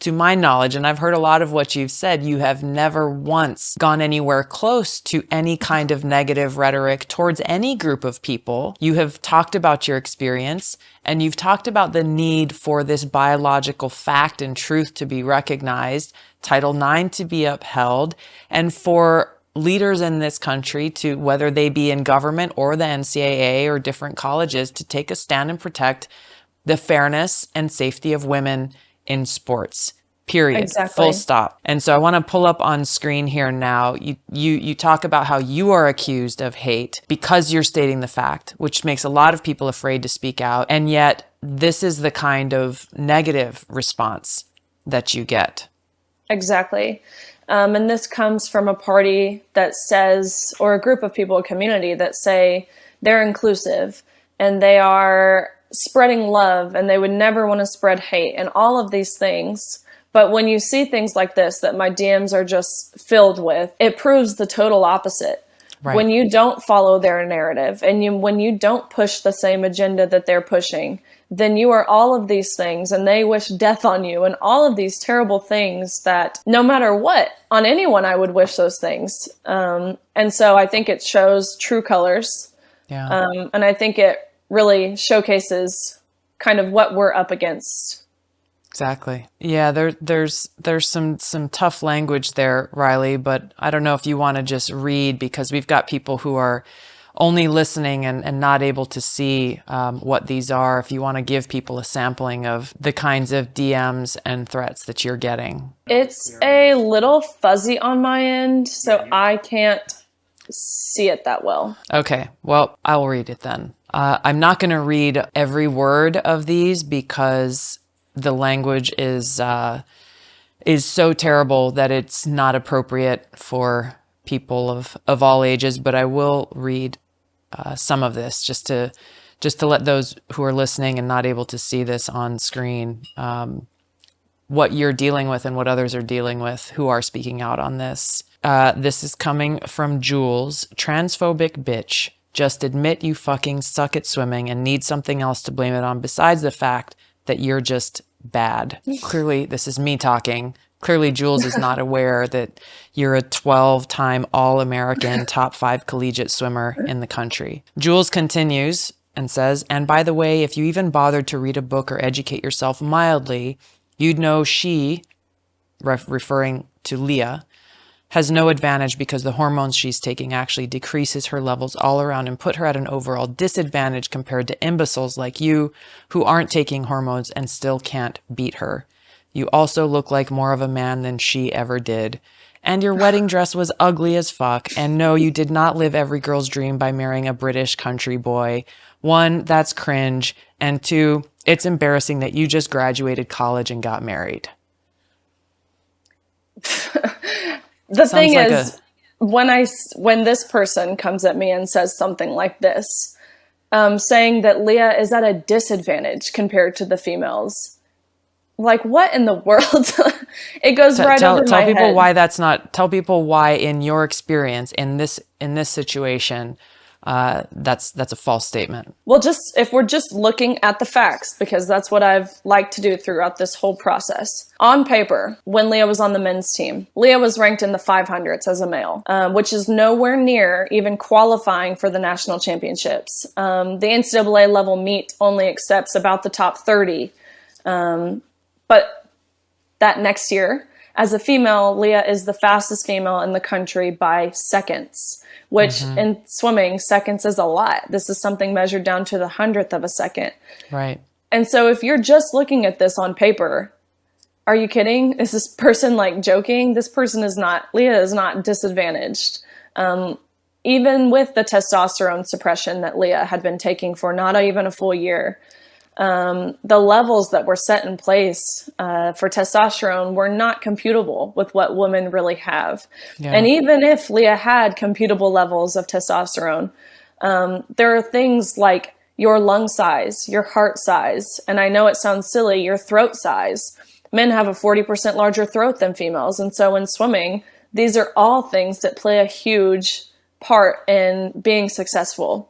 to my knowledge, and I've heard a lot of what you've said, you have never once gone anywhere close to any kind of negative rhetoric towards any group of people. You have talked about your experience, and you've talked about the need for this biological fact and truth to be recognized, Title IX to be upheld, and for leaders in this country to, whether they be in government or the NCAA or different colleges, to take a stand and protect the fairness and safety of women in sports, period. Exactly. Full stop. And so I want to pull up on screen here now. You talk about how you are accused of hate because you're stating the fact, which makes a lot of people afraid to speak out. And yet this is the kind of negative response that you get. Exactly. And this comes from a party that says, or a group of people, a community that say they're inclusive and they are spreading love and they would never want to spread hate and all of these things. But when you see things like this that my DMs are just filled with, it proves the total opposite. Right. When you don't follow their narrative and when you don't push the same agenda that they're pushing, then you are all of these things and they wish death on you and all of these terrible things that no matter what, on anyone, I would wish those things. And so I think it shows true colors. Yeah. And I think it really showcases kind of what we're up against. Exactly. Yeah, there's some tough language there, Riley, but I don't know if you want to just read, because we've got people who are only listening and not able to see what these are. If you want to give people a sampling of the kinds of DMs and threats that you're getting. It's a little fuzzy on my end, so I can't see it that well. Okay, well, I will read it then. I'm not going to read every word of these because the language is so terrible that it's not appropriate for people of all ages, but I will read some of this just to let those who are listening and not able to see this on screen what you're dealing with and what others are dealing with who are speaking out on this. This is coming from Jules. Transphobic bitch. Just admit you fucking suck at swimming and need something else to blame it on besides the fact that you're just bad. Clearly, this is me talking. Clearly, Jules is not aware that you're a 12-time All-American top 5 collegiate swimmer in the country. Jules continues and says, and by the way, if you even bothered to read a book or educate yourself mildly, you'd know she, referring to Leah, has no advantage because the hormones she's taking actually decreases her levels all around and put her at an overall disadvantage compared to imbeciles like you who aren't taking hormones and still can't beat her. You also look like more of a man than she ever did. And your wedding dress was ugly as fuck. And no, you did not live every girl's dream by marrying a British country boy. 1, that's cringe. And 2, it's embarrassing that you just graduated college and got married. The thing is, when this person comes at me and says something like this, saying that Leah is at a disadvantage compared to the females, like what in the world? It goes right over my head. Tell people why in your experience in this situation, that's a false statement. Well, if we're just looking at the facts, because that's what I've liked to do throughout this whole process. On paper, when Leah was on the men's team, Leah was ranked in the 500s as a male, which is nowhere near even qualifying for the national championships. The NCAA level meet only accepts about the top 30. But that next year, as a female, Leah is the fastest female in the country by seconds, which in swimming, seconds is a lot. This is something measured down to the 100th of a second. Right. And so if you're just looking at this on paper, are you kidding? Is this person like joking? This person Leah is not disadvantaged. Even with the testosterone suppression that Leah had been taking for not even a full year, the levels that were set in place for testosterone were not computable with what women really have. Yeah. And even if Leah had computable levels of testosterone, there are things like your lung size, your heart size, and I know it sounds silly, your throat size. Men have a 40% larger throat than females. And so in swimming, these are all things that play a huge part in being successful.